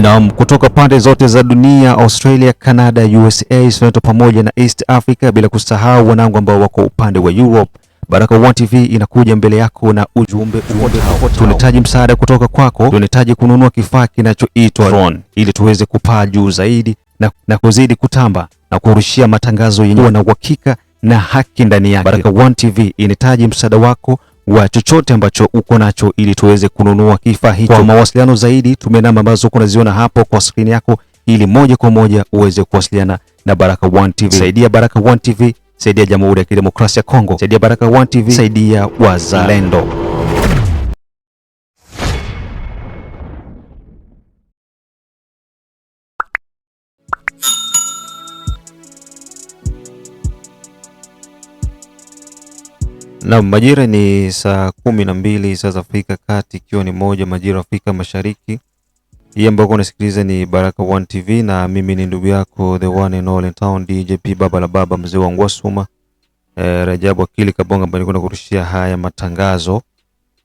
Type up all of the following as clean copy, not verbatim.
Naam, kutoka pande zote za dunia, Australia, Canada, USA, Soweto pamoja na East Africa, bila kusahau wanangu ambao wako upande wa Europe. Baraka1 TV inakuja mbele yako na ujumbe ufuatao. Tunahitaji msaada kutoka kwako. Tunahitaji kununua kifaa kinachoitwa drone ili tuweze kupaa juu zaidi na kuzidi kutamba na kurushia matangazo yenye na uhakika na haki ndani yake. Baraka1 TV inahitaji msaada wako wa chochote ambacho uko nacho ili tuweze kununua kifaa hicho. Kwa mawasiliano zaidi tumia namba ambazo unaziona hapo kwa screen yako ili moja kwa moja uweze kuwasiliana na Baraka1 TV. Saidia Baraka1 TV, saidia Jamhuri ya Kidemokrasia ya Kongo, saidia Baraka1 TV, saidia wazalendo. Na majira ni saa 12 saa za Afrika Kati, ikiwa ni moja majira Afrika Mashariki. Hii ambayo unasikiliza ni Baraka1 TV na mimi ni ndugu yako the one and all in town DJP baba la baba mzee wa Ngwasuma, Rajabu Akili Kabonga, ambaye niko nakurushia haya matangazo.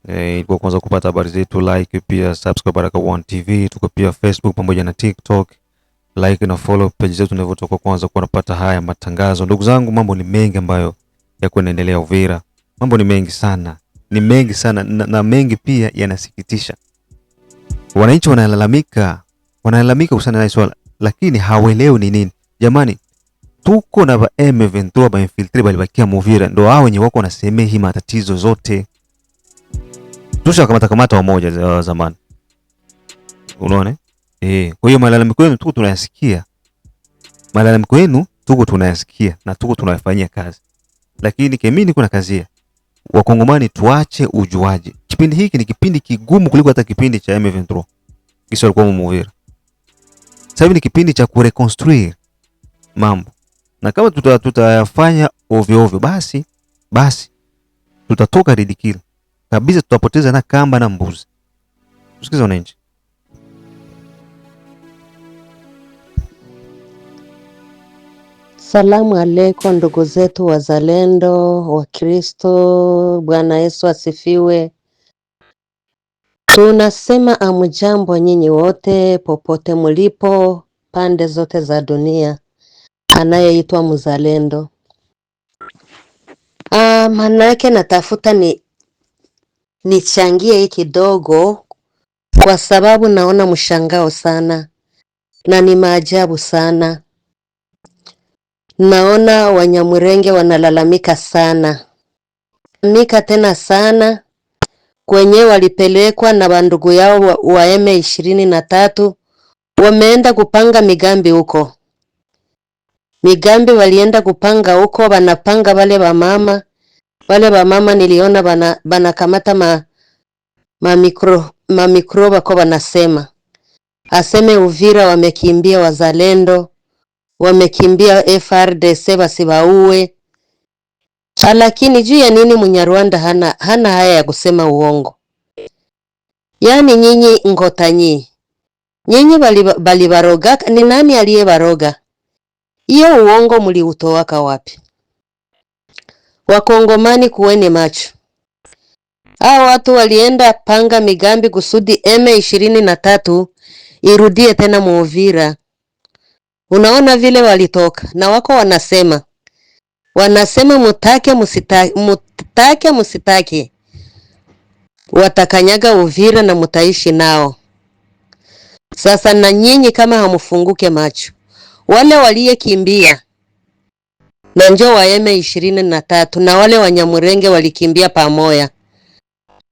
Ilikuwa kwanza kupata habari zetu, like pia subscribe Baraka1 TV. Tuko pia Facebook pamoja na TikTok, like na follow page zetu ndivyo tutakuwa kwanza kupata haya matangazo. Ndugu zangu, mambo ni mengi ambayo yako yanaendelea Uvira. Mambo ni mengi sana, na mengi pia yanasikitisha. Wananchi wanalalamika usana na swala, lakini hawaelewi ni nini. Jamani, tuko na ba M23 ba infiltrate balibakia Uvira, ndio hao wenye wako nasemea hii matatizo zote. Tusha kamata wamoja za zamani. Unaona? Kwa hiyo malalamiko yenu tuko tunayasikia. Na tuko tunayafanyia kazi. Lakini mimi kuna kazia. Wakongomani tuache ujuaji. Kipindi hiki ni kipindi kigumu kuliko hata kipindi cha M23. Kisha walikuwa Uvira. Sasa hivi ni kipindi cha kureconstruire mambo. Na kama tutayafanya ovyo ovyo basi tutatoka ridicule. Kabisa tutapoteza na kamba na mbuzi. Usikize wananchi. Salamu alaykum ndugu zetu wazalendo wa Kristo. Bwana Yesu asifiwe. Tunasema amujambo nyinyi wote popote mulipo pande zote za dunia, anayeitwa mzalendo. Manake natafuta nichangie hii kidogo kwa sababu naona mshangao sana na ni maajabu sana. Naona Wanyamurenge wanalalamika sana. Mika tena sana kwenye walipelekwa na bandugu yao wa M23, wameenda kupanga migambi huko. Migambi walienda kupanga huko, wanapanga wale wa mama niliona banakamata mikroba kwa wanasema. Aseme Uvira wamekimbia wazalendo, wamekimbia FRDC basibaue. Lakini juu ya nini Munyarwanda hana haya ya kusema uongo? Yani nyinyi ngotanyi. Nyinyi bali baroga, ni nani aliyebaroga? Iyo uongo mliutowaka wapi? Wakongomani kuweni macho. Hao watu walienda panga migambi kusudi M23 irudie tena Uvira. Unaona vile walitoka na wako wanasema mutake musitake watakanyaga Uvira na mutaishi nao. Sasa na nyinyi kama hamufunguke macho, wale waliyekimbia na njoo wa M23 na wale Wanyamurenge walikimbia pamoja,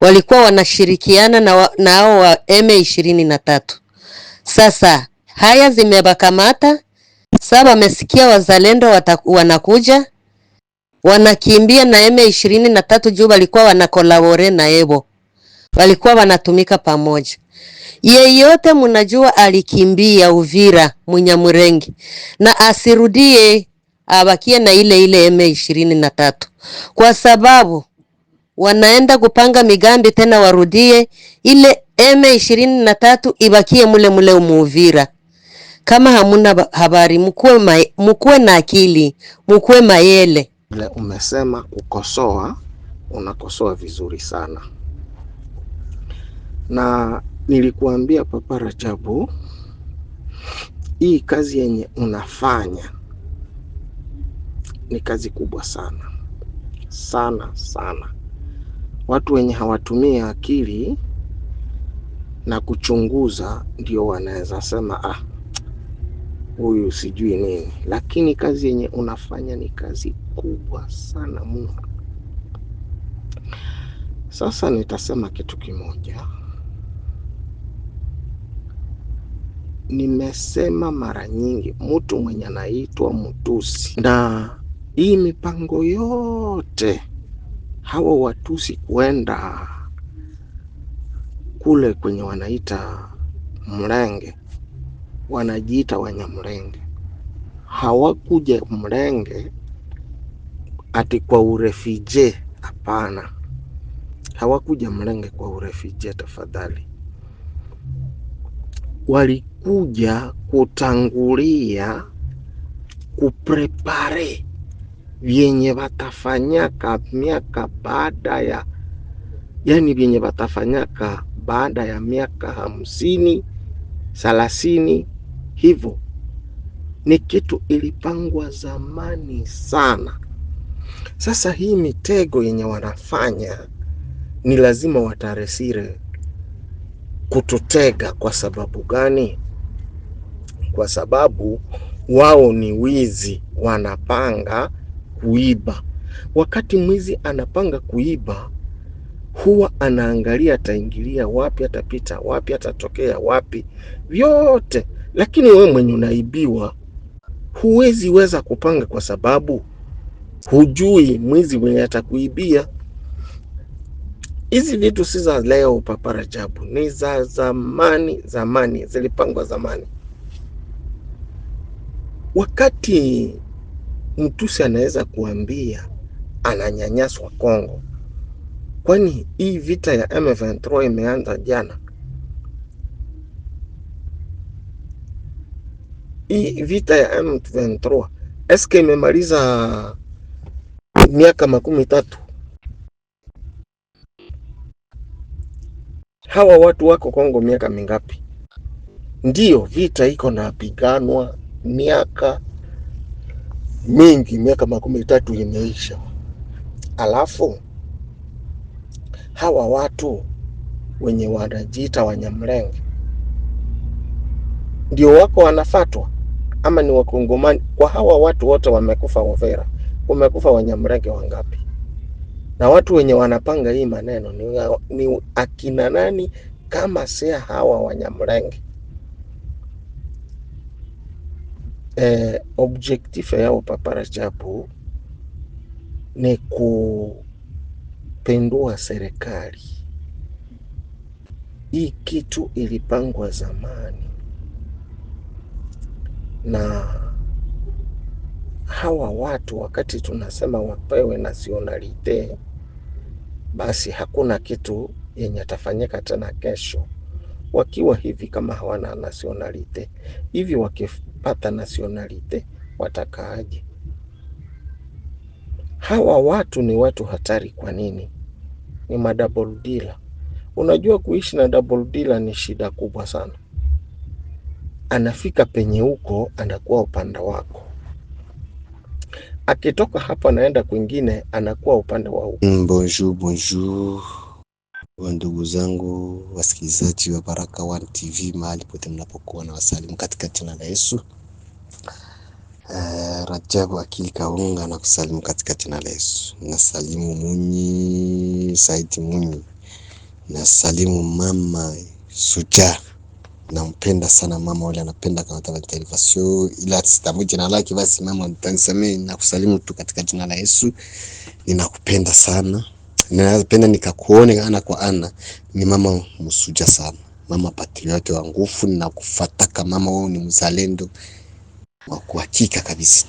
walikuwa wanashirikiana na hao wa M23. Sasa haya zimebakamata. Sasa wamesikia wazalendo wanakuja, wanakimbia na M23 juu walikuwa wanakolabore na Ebo. Walikuwa wanatumika pamoja. Yeyote mnajua alikimbia Uvira Munyamurenge na asirudie, abakie na ile M23. Kwa sababu wanaenda kupanga migambi tena warudie ile M23 ibakie mule Uvira. Kama hamuna habari, mkuwe na akili, mkuwe mayele. Umesema kukosoa, unakosoa vizuri sana. Na nilikuambia Papa Rajabu hii kazi yenye unafanya ni kazi kubwa sana sana sana. Watu wenye hawatumia akili na kuchunguza ndio wanaweza sema huyu sijui nini, lakini kazi yenye unafanya ni kazi kubwa sana mno. Sasa nitasema kitu kimoja, nimesema mara nyingi, mtu mwenye anaitwa mtusi na hii mipango yote, hawa watusi kuenda kule kwenye wanaita Mlenge, wanajiita Wanyamulenge. Hawakuja Mlenge ati kwa urefije, hapana. Hawakuja Mlenge kwa urefije, tafadhali. Walikuja kutangulia kuprepare vyenye watafanyaka miaka baada ya, yani vyenye watafanyaka baada ya miaka 50, 30 hivyo. Ni kitu ilipangwa zamani sana. Sasa hii mitego yenye wanafanya ni lazima wataresire kututega. Kwa sababu gani? Kwa sababu wao ni wizi, wanapanga kuiba. Wakati mwizi anapanga kuiba, huwa anaangalia ataingilia wapi, atapita wapi, atatokea wapi, vyote. Lakini wewe mwenye unaibiwa huwezi weza kupanga, kwa sababu hujui mwizi mwenye atakuibia. Hizi vitu si za leo, Papa Rajabu, ni za zamani, zilipangwa zamani. Wakati mtusi anaweza kuambia ananyanyaswa Kongo, kwani hii vita ya M23 imeanza jana? Hii vita ya M23 eske imemaliza miaka 30? Hawa watu wako Kongo miaka mingapi? Ndiyo, vita iko na piganwa miaka mingi, miaka 30 imeisha. Alafu hawa watu wenye wanajiita Wanyamulenge ndio wako wanafatwa ama ni Wakongomani? Kwa hawa watu wote wamekufa Uvira, kumekufa Wanyamulenge wangapi? Na watu wenye wanapanga hii maneno ni akina nani kama si hawa Wanyamulenge? Objectif yao, Papa Rajabu, ni kupindua serikali. Hii kitu ilipangwa zamani, na hawa watu wakati tunasema wapewe nationalite, basi hakuna kitu yenye tafanyika tena kesho wakiwa hivi kama hawana nationalite. Hivi wakipata nationalite watakaaje? Hawa watu ni watu hatari. Kwa nini? Ni madouble dealer. Unajua kuishi na double dealer ni shida kubwa sana. Anafika penye huko anakuwa upande wako, akitoka hapa anaenda kwingine anakuwa upande wa huko. Bonjour ndugu zangu wasikilizaji wa Baraka One TV, mahali pote mnapokuwa, na wasalimu katika jina la Yesu. Rajabu Akili Kaunga na kusalimu katika jina la Yesu. Nasalimu Munyi Saidi Munyi, nasalimu mama Suja. Nampenda sana mama wale, anapenda kama televisheni, ila sitamwita jina lake, basi mama mtanisamee. Nakusalimu tu katika jina la Yesu. Ninakupenda sana. Ninapenda nikakuone ana kwa ana. Ni mama Msuja sana, mama patriote wa nguvu. Ninakufuata kama mama, wewe ni mzalendo wa kuhakika kabisa.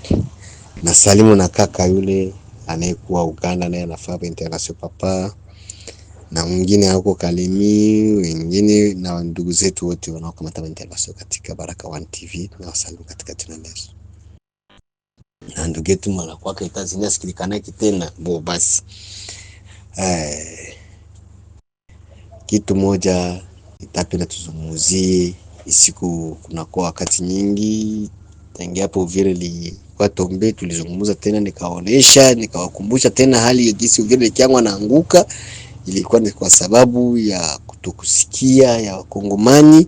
Na salimu na kaka yule anayekuwa Uganda, naye anafaa international papa, na mwingine huko Kalemi, wengine na ndugu zetu wote wanaokamata international katika Baraka One TV, na wasalimu katika jina la Yesu. Na ndugu yetu mwana kwake Tanzania sikilikana kitena basi. Kitu moja nitapenda tuzungumzie isiku kunakuwa wakati nyingi tangia hapo Uvira ilikuwa tombe, tulizungumza tena, nikaonesha nikawakumbusha tena hali ya jinsi Uvira ikiangwa naanguka ilikuwa ni kwa sababu ya kutokusikia ya Wakongomani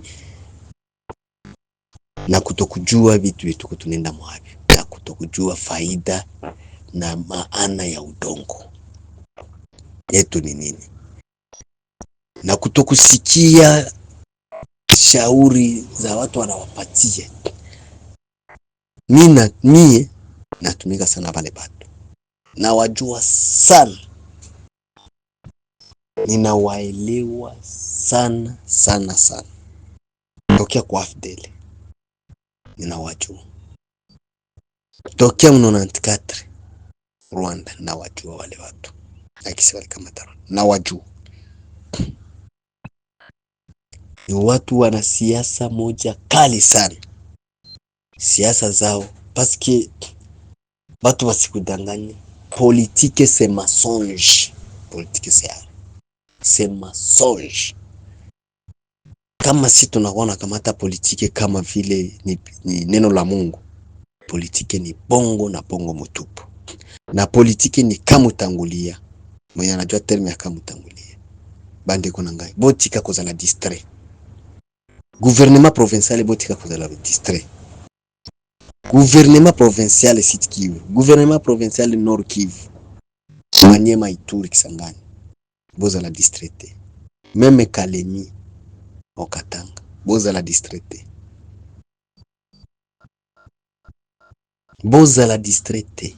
na kutokujua vitu vitu tunaenda mwapi, na kutokujua faida na maana ya udongo yetu ni nini, na kutokusikia shauri za watu wanawapatia. Mie natumika sana pale bado, na wajua sana, ninawaelewa sana sana sana, tokea kwa AFDL ninawajua, tokea 94 Rwanda nawajua wale watu akisi wale kama Rwanda nawajua. Ni watu wana siasa moja kali sana, siasa zao paske watu wasikudanganye, politique c'est mensonge, politique c'est mensonge. Kama si tunaona kamata politike kama vile ni neno la Mungu, politike ni bongo na bongo mutupu, na politike ni kama utangulia. Mwenye anajua terme ya kama utangulia bande kuna ngai botika kozala distrait, gouvernement provincial botika kozala distrait, gouvernement provincial Sud Kivu, gouvernement provincial Nord Kivu, Manyema, Ituri, Kisangani bozala distrait, meme Kalemi Okatanga bozala distrait, bozala distrait.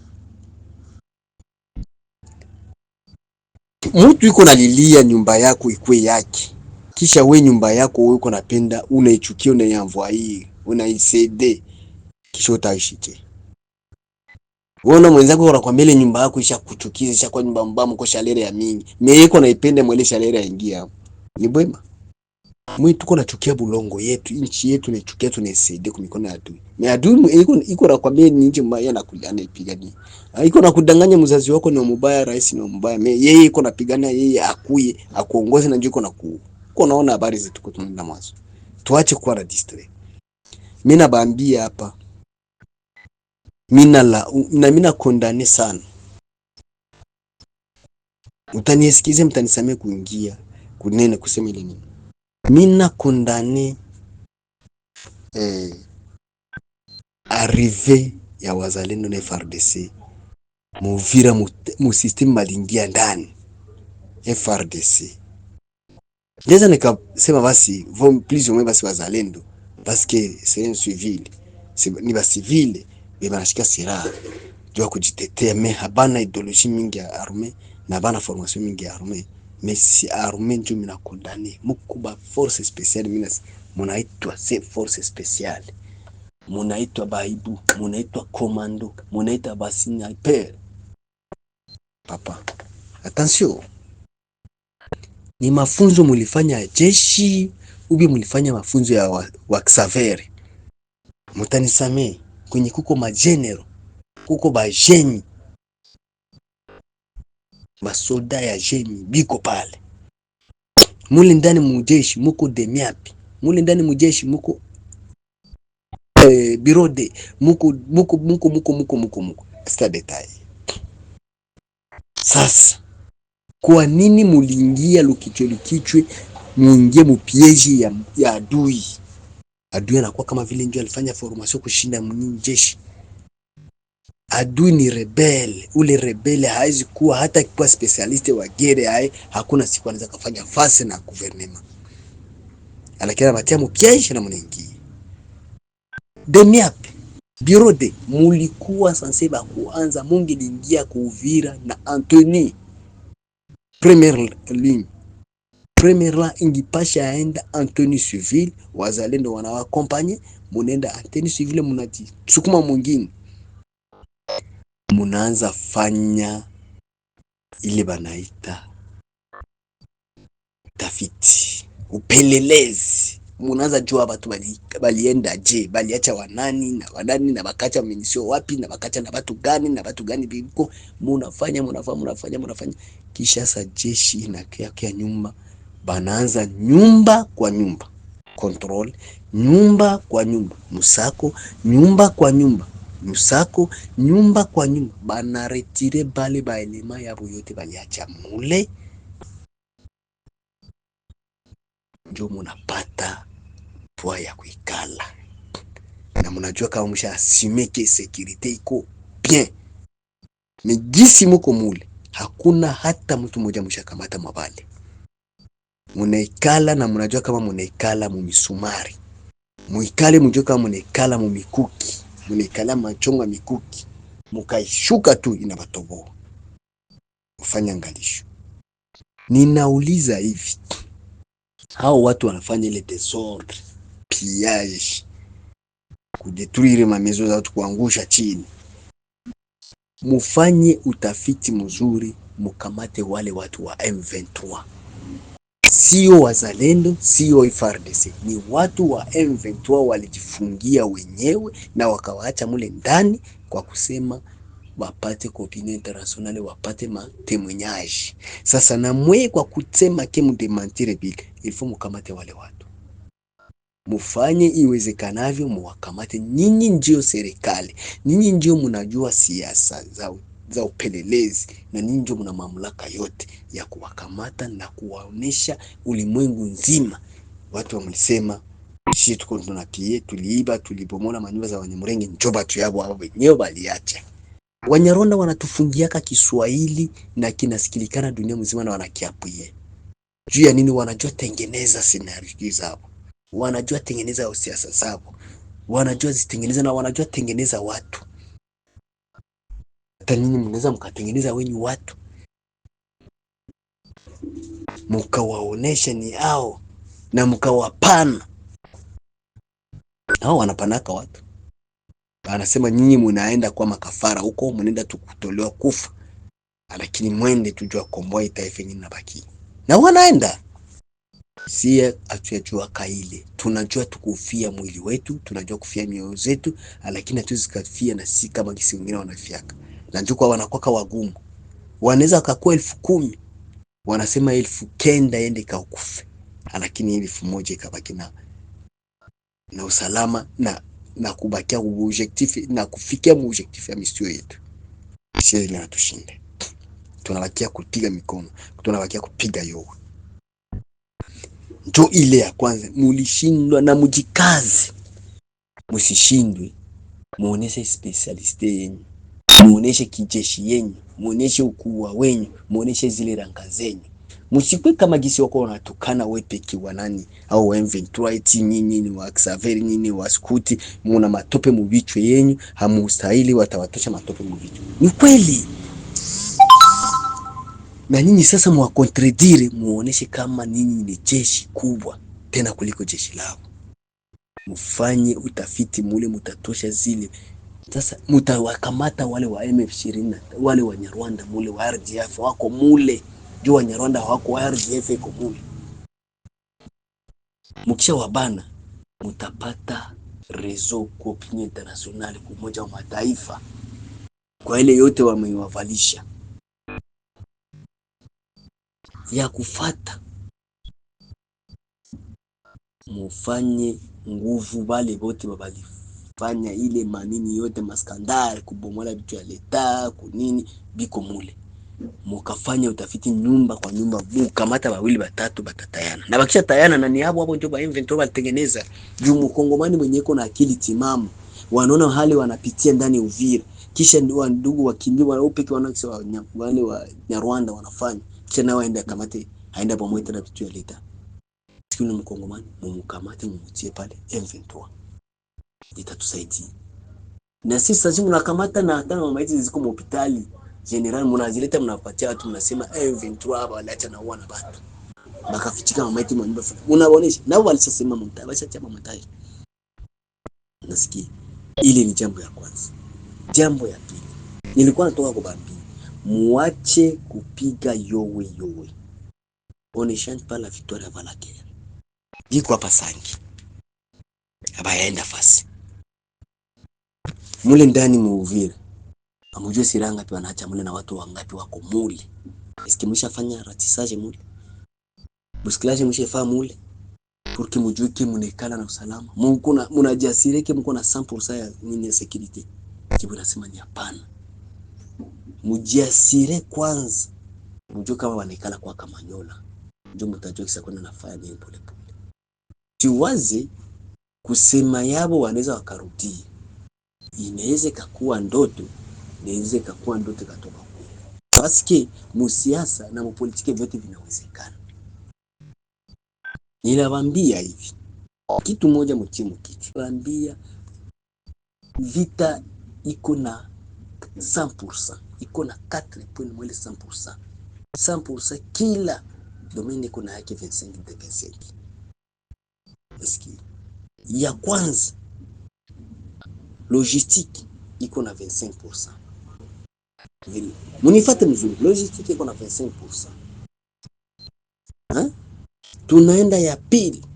Mtu yuko nalilia nyumba yako ikwe yake, kisha we nyumba yako wewe uko napenda unaichukia, unaienvoyer, unaisede, kisha utaishike. Unaona mwenzako anakuambia ile nyumba yako isha kuchukiza, isha kwa nyumba mbaya mko shalere ya mingi, mimi yako naipenda mwele shalere yaingia hapo. Ni bwema. Mimi tuko nachukia bulongo yetu, nchi yetu naichukia, tunaisede kwa mikono ya adui. Mimi adui iko nakwambia ni nje mbaya na kuliana ipigania. Iko na kudanganya mzazi wako ni mbaya, rais ni mbaya. Yeye iko napigana, yeye akuye akuongoze na njiko na uko naona habari zetu kwa tunaenda mwanzo. Tuache kuwa na distrait. Mimi nabaambia hapa, mimi na kondane sana. Mtanisikize, mtanisamee kuingia kunene kusema ile nini. Mimi na kondane arrivé ya wazalendo na FARDC Muvira mu system malingia ndani FARDC. Ndeza nikasema basi please omwe basi wazalendo parce que c'est un civil, ni ba civil banashika silaha jua kujitetea, me habana ideologie mingi ya armée na bana formation mingi ya armée, mais si armée ndio mina condamner mukuba force spéciale, mina munaitwa c'est force spéciale, munaitwa baibu, munaitwa commando, munaitwa basiniper. Papa, attention, ni mafunzo mulifanya jeshi ubi mulifanya mafunzo ya wa Xaveri. Mutanisamee, kwenye kuko majenero, kuko bajeni, masolda ya jeni biko pale. Mule ndani mujeshi muko demiapi, mule ndani mujeshi muko birode, muko sta detail. Sasa kwa nini muliingia lukichwe muingie mupieji ya adui? Adui anakuwa kama vile ndio alifanya formation kushinda mjeshi. Adui ni rebel, ule rebel haizi kuwa hata kwa specialist wa gere hakuna siku anaweza kufanya face na gouvernement. Alakira batia mupieji na mnaingia. Demiape birode mulikuwa sanseba kuanza mungi lingia kuuvira na Anthony première ligne ingipasha aenda Anthony civil, wazalendo wanawakompanye, munenda Anthony civil, munati sukuma mwingine, munaanza fanya ile banaita tafiti, upelelezi. Munaanza jua watu balienda je, baliacha wanani na bakacha minisio wapi na bakacha na watu gani biko, munafanya kisha sa jeshi inakia nyumba, banaanza nyumba kwa nyumba control, nyumba kwa nyumba musako, nyumba kwa nyumba musako, nyumba kwa nyumba bana retire bale baelema yabo yote baliacha mule, njo munapata pwa ya kuikala na munajua kama msha asimeke security iko bien. Mejisi muko mule, hakuna hata mtu mmoja mshakamata mabale. Munaikala na munajua kama munaikala mumisumari. Muikale mjue kama munaikala mumikuki. Munaikala machonga mikuki. Mukaishuka tu inabatoboa. Ufanya angalisho. Ninauliza hivi. Hao watu wanafanya ile desordre, pillage, kudetruire mamezo za watu, kuangusha chini. Mufanye utafiti mzuri, mukamate wale watu wa M23. Sio wazalendo, sio FARDC, ni watu wa M23 walijifungia wenyewe na wakawaacha mule ndani kwa kusema wapate opinion internationale, wapate matemoignage. Sasa na mwe kwa kusema ke mudemantire bile, ilifo mukamate wale watu. Mufanye iwezekanavyo muwakamate. Nyinyi ndio serikali, nyinyi ndio munajua siasa za upelelezi, na nyinyi ndio mna mamlaka yote ya kuwakamata na kuwaonesha ulimwengu nzima. Watu wamlisema sisi tuko tunapie, tuliiba, tulibomola manyumba za Wanyamulenge, njoo batu yabo hao wenyewe baliacha. Wanyarwanda wanatufungiaka Kiswahili na kinasikilikana dunia mzima na wanakiapuye. Juu ya nini? Wanajua tengeneza scenario zao, wanajua tengeneza siasa zao, wanajua zitengeneza, na wanajua tengeneza watu. Hata nyinyi mnaweza mkatengeneza wenyu watu, mkawaonesha ni hao na mkawapana. Hao wanapanaka watu, anasema nyinyi mnaenda kwa makafara huko, mnaenda tukutolewa kufa, lakini mwende tujua komboa taifa nyinyi nabaki. Na wanaenda. Sie hatujua kaile, tunajua tukufia mwili wetu, tunajua kufia mioyo zetu, lakini hatuwezi kufia na sisi kama kisi wengine wanafiaka. Na njoo kwa wanakuwa wagumu, wanaweza wakakuwa 10,000, wanasema 9,000 ende kaukufe, lakini 1,000 ikabaki na usalama na kubakia objectif na kufikia objectif ya mission yetu. Sisi ile natushinde, tunabakia kupiga mikono, tunabakia kupiga yowe. Ndio ile ya kwanza, mulishindwa na mujikazi. Musishindwe, muoneshe specialiste yenu, muoneshe kijeshi yenu, muoneshe ukubwa wenu, muoneshe zile ranka zenu. Msikwe kama gisi wako wanatukana wepeki wa nani au M23 nyinyi ni wa Xavier, nyinyi wa Skuti, muna matope mubichwe yenu, hamustahili, watawatosha matope mubichwe. Ni kweli. Na nyinyi sasa mwa contredire, muoneshe kama nyinyi ni jeshi kubwa tena kuliko jeshi lao. Mufanye utafiti mule, mutatosha zile. Sasa mutawakamata wale wa MF20, wale wa Nyarwanda mule, wa RDF wako mule. Juu wa Nyarwanda wako, wa RDF iko mule. Mukisha wabana, mutapata rezo kwa opinion internationale, kwa Umoja wa Mataifa, kwa ile yote wamewavalisha ya kufata. Mufanye nguvu bale bote babalifanya ile manini yote maskandari, kubomola bitu ya leta kunini biko mule. Mukafanya utafiti nyumba kwa nyumba, mukamata bawili batatu batatayana. Na bakisha tayana na ni hapo ndio ba M23 balitengeneza. Juu mkongomani mwenye iko na akili timamu, wanaona hali wanapitia ndani Uvira, kisha ndio ndugu wakimbia wanaopeke wanaokisema wale wa Nyarwanda wanafanya, kisha nao waenda kamate, haenda pamoja na bitu ya leta. Sikuni mkongomani mumukamate, mumutie pale M23, itatusaidia. Na sisi sasa tunakamata na hata mamaiti ziko hospitali general, mnazileta mnapatia watu, mnasema M23 hapa waliacha na uana watu bakafichika mamaiti manyumba fulani, mnaonesha nao walishasema mtabasha chama mtai. Nasikia ile ni jambo ya kwanza. Jambo ya pili, nilikuwa natoka kubambi, muache kupiga yowe. On ne chante pas la victoire avant la guerre. Jiko hapa Sangi abayaenda fasi mule ndani Uvira, amujue sira ngapi wanaacha mule na watu wangapi wako mule. Eski mshafanya ratissage mule, bousculage mshafanya mule, Porque mujue ke munekala na usalama. Munajasire ke mko na 100% ya nini ya security. Jibu nasema ni hapana. Mujiasire kwanza. Mujue kama wanekala kwa Kamanyola. Ndio mtajua kisa kwenda nafanya nini pole pole. Siwaze kusema yabo wanaweza wakarudia. Inaweza kakuwa ndoto, inaweza kakuwa ndoto katoka kweli. Paske musiasa na mupolitike vyote vinawezekana. Ninawaambia hivi. Kitu moja mtimu kitu. Ninawaambia vita iko na 100%, iko na 4.1%. 100% kila domaine iko na yake 25%. Eski ya kwanza logistique iko na 25%. Munifate mzuri, logistique iko na 25%. Tunaenda ya pili,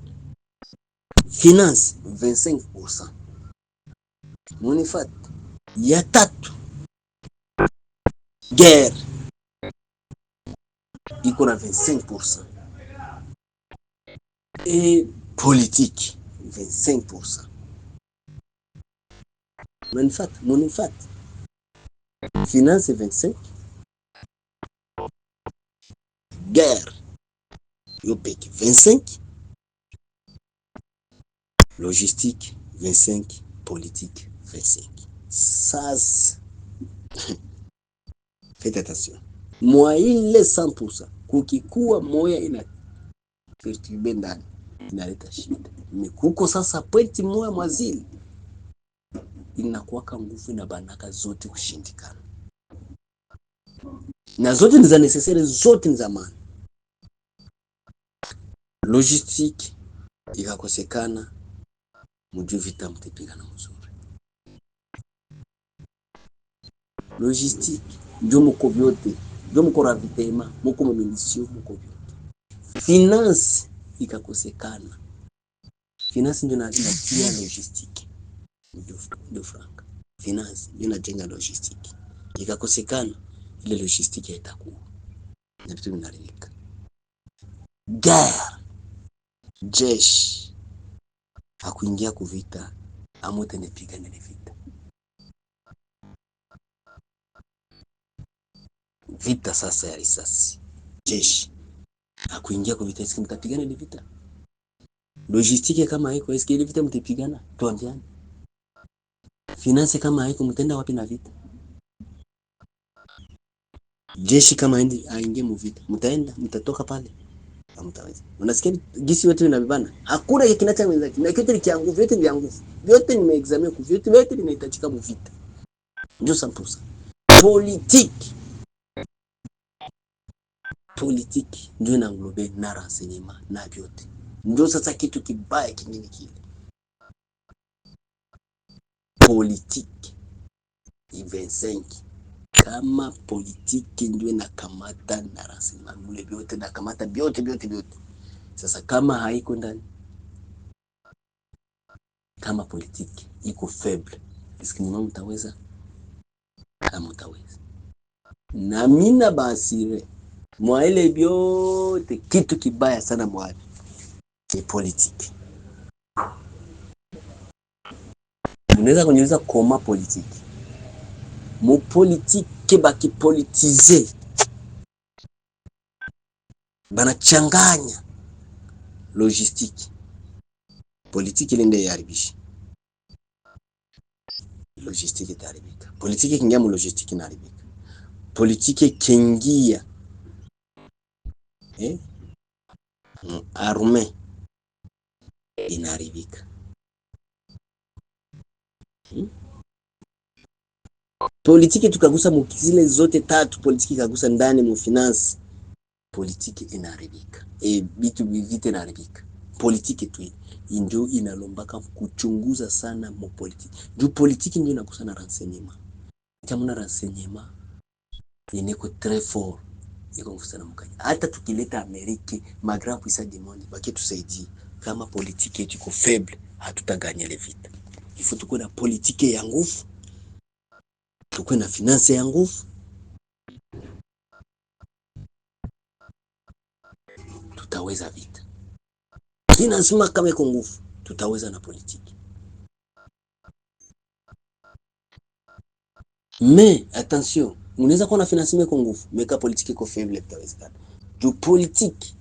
finance 25%. Munifate ya tatu, guerre iko na 25%. Et politique 25%. Munifate finance 25, guerre yopeki 25, logistique 25, politique 25. Sasa faites attention. Mwa ile 100% kukikuwa moya ina perturbe ndani inaleta shida. Kuko sasa pointi moya mwazili inakuwaka nguvu na banaka zote kushindikana. Na zote ni za necessaire, zote ni za maana. Logistique ikakosekana, mujue vita mtapigana mzuri. Logistique ndio mko vyote, ndio mko ravitema, mko munisio, mko vyote. Finance ikakosekana. Finance ndio inatia logistique. Ndio franka. Finance ndio inajenga logistique. Ikakosekana, ile logistique haitakuwa. Na vitu vinaharibika. Guerre, jeshi hakuingia kuvita, amote nepigane ni vita. Vita sasa ya risasi. Jeshi hakuingia kuvita, sisi mtapigana ni vita. Logistique kama haiko, eske ile vita mtapigana? Tuambiane. Finance kama haiko, mtenda wapi na vita? Jeshi kama aingie mu vita, mtaenda, mtatoka pale. Hamtaweza. Unasikia gisi wote vinabibana? Hakuna kinacha mwenzake. Na kitu ni kia nguvu, vyote vya nguvu. Vyote nimeexamine kwa vyote vinahitajika mu vita. Ndio 100%. Politique ndio inanglobe na renseignement na vyote. Ndio sasa kitu kibaya kingine kile. Politique 25. Kama politique ndio inakamata na renseignement mule vyote na kamata vyote. Sasa kama haiko ndani, kama politique iko faible, eske ni mtaweza? Kama mtaweza. Na mina basire mwa ile vyote kitu kibaya sana mwa ni politique. Unaweza kuniuliza koma politique. Mo politique baki politize. Banachanganya logistique. Politique ile ndio yaribishi. Logistique itaribika. Politique kingia mu logistique inaribika. Politique kingia arme inaribika. Politiki tukagusa mukizile zote tatu, politiki kagusa ndani mu finance, politiki inaharibika. Bitu vite inaharibika. Politiki tu ndio inalombaka kuchunguza sana mu politiki. Juu politiki ndio inagusa na renseignement. Kama na renseignement ineko très fort, iko nguvu sana mkanya. Hata tukileta Amerika, magrafu isa demoni, baki tusaidie. Kama politiki yetu iko faible, hatutaganya ile vita. Ifo tuko na politiki ya nguvu. Tukwe na finance ya nguvu, tutaweza vita. Financement kama iko nguvu, tutaweza na politiki. Mais attention, unaweza kuwa na financement iko nguvu, meka politiki iko faible, tutawezekana. Juu politiki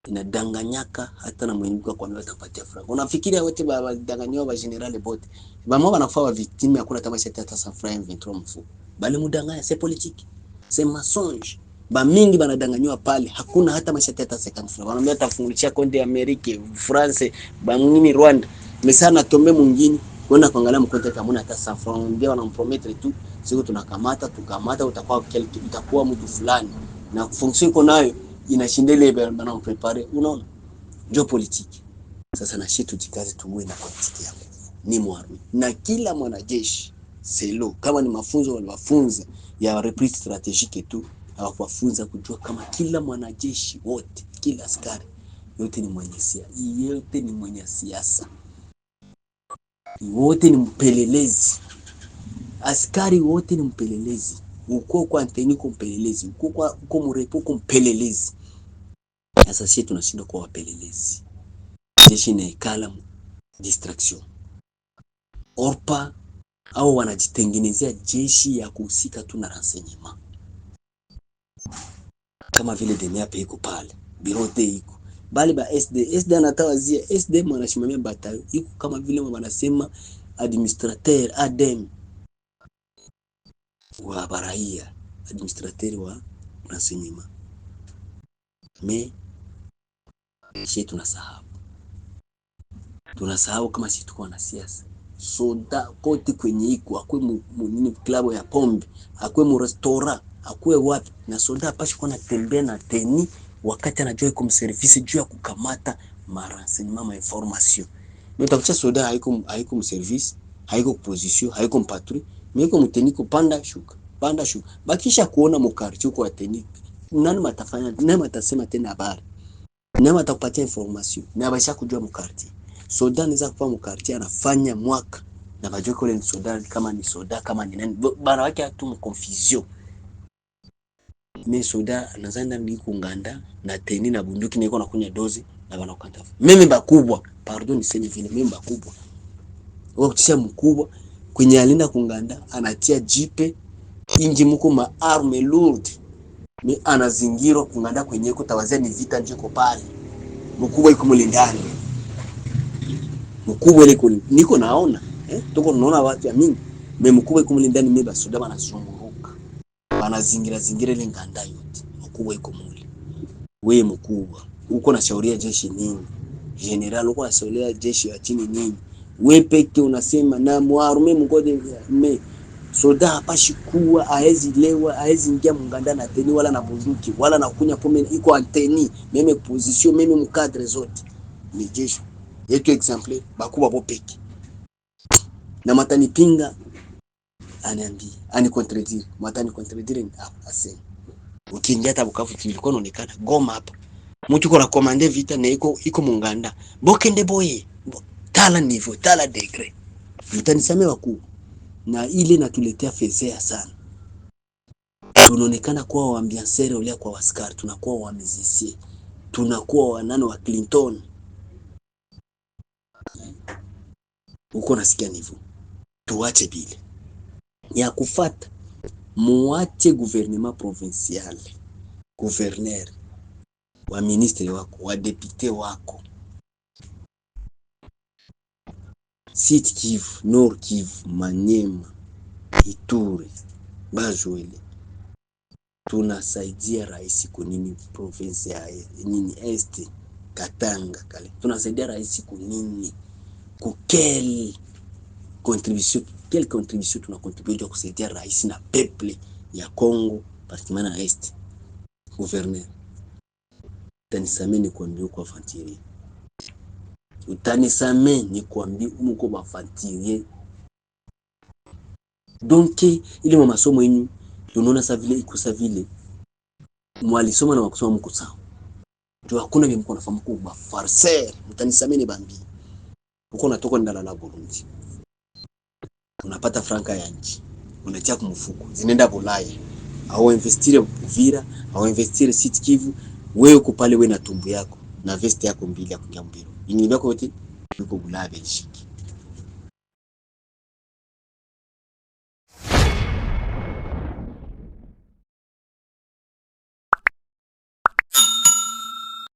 inadanganyaka hata na mwenye kwa kwamba atapatia franc. Unafikiria wote badanganywa ba general bote. Bamo banakufa ba victime hakuna tamasha hata sa franc 23 mfuko. Bali mudanganya c'est politique. C'est mensonge. Ba mingi banadanganywa pale, hakuna hata mashati hata 50 franc. Wanaambia atafungulia konde ya Amerika, France, ba mwingine Rwanda. Mesana tombe mwingine, kwenda kuangalia mkonte kama hata 100 franc, ndio wanampromettre tu, siku tukamata utakuwa mtu fulani. Na fonction iko nayo inashindele bana prepare, unaona? Ndio politiki. Sasa na shitu tujikaze tuwe na politiki yako. Ni mwarui. Na kila mwanajeshi selo kama ni mafunzo waliwafunza ya reprise strategique tu, hawakuwafunza kujua kama kila mwanajeshi wote, kila askari yote ni mwenye siasa, yote ni mwenye siasa, wote ni mpelelezi. Askari wote ni mpelelezi. Uko kwa anteni uko mpelelezi, uko mrepo uko mpelelezi. Sasa sisi tunashindwa kwa wapelelezi. Jeshi ni kala distraction. Orpa au wanajitengenezea jeshi ya kuhusika tu na renseignement. Kama vile DNAP iko pale, birote iko. Bali ba SD anatawazia, SD mwanashimamia batayo. Iko kama vile wanasema administrateur ADM wa baraia, administrateur wa renseignement. Mais sisi tunasahau kama sisi tuko na siasa. Soda kote kwenye iko, akwe munini klabu ya pombe, akwe mu restaurant, akwe wapi, na soda apashi kwa natembea na teni wakati anajua iko mservice juu ya kukamata renseignement ma information. Mais utakuta soda haiko mservice, haiko position, haiko mpatrouille, mais iko mteni kupanda shuka. Bakisha kuona mkarti uko ateni, nani matafanya, nani matasema tena habari, nani matakupatia information, na basha kujua mkarti. Soda niza kupa mkarti anafanya mwaka na bajue kule ni soda kama ni soda kama ni nani, bara wake atu confusion. Mais soda anazanda ni kunganda na teni na bunduki na iko na kunya dozi na bana kukanta. Mimi bakubwa, pardon niseme vile, mimi bakubwa wakutisha mkubwa kwenye alinda kunganda anatia jipe inji mko ma arme lourde, mi anazingiro kunganda kwenye kutawazia ni vita njiko pale. Mkubwa iko mlindani, mkubwa ile niko naona tuko tunaona watu ya mingi, mimi mkubwa iko mlindani, mimi basoda banasumburuka banazingira ile nganda yote. Mkubwa iko mule. Wewe mkubwa uko na shauria jeshi nini? General uko na shauria jeshi ya chini nini? Wewe peke unasema na mwarume mngode me soda hapashi kuwa haezi lewa, haezi ingia mnganda na teni wala na bunduki wala na kunya pombe, iko anteni meme position meme mkadre zote ni jeshi yetu. Example bakubwa bo peke na matani pinga aniambia ani contradire asema ukiingia hata Bukavu kilikuwa inaonekana Goma hapa mtu kuna komande vita na iko munganda bokende boye tala niveau tala degré mtanisamea wakuu na ile natuletea fezea sana. Tunaonekana kuwa waambiansere ulia kwa waskari, tunakuwa wa musicien, tunakuwa wanano wa Clinton. Uko nasikia niveau. Tuache bile ya kufata, muache gouvernement provincial, gouverneur, wa ministre wako, wa député wako, Sud Kivu, Nord Kivu, Manyema, Ituri, Bajwele. Tunasaidia rais kunini province ya nini Est, Katanga kale. Tunasaidia rais kunini quelle contribution tunakontribute kusaidia rais na peuple ya Congo particulièrement na Est. Gouverneur tanisame ni kuambia kwa fantirie, utanisame ni kuambia uko bafantirie. Donc ile masomo yenu tunaona sa vile ikusa vile mwalisoma na wakusoma mko sawa, ndio hakuna mimi mko nafahamu kwa farser. Mtanisamee ni bambi uko natoka ndala la Burundi, unapata franka ya nchi unatia kumfuko zinaenda Bulaya, au investire Uvira au investire Sud Kivu, wewe uko pale wewe na tumbu yako na veste yako mbili ya kuingia mbiro. Ingine yako yote yuko Bulaya Belgique.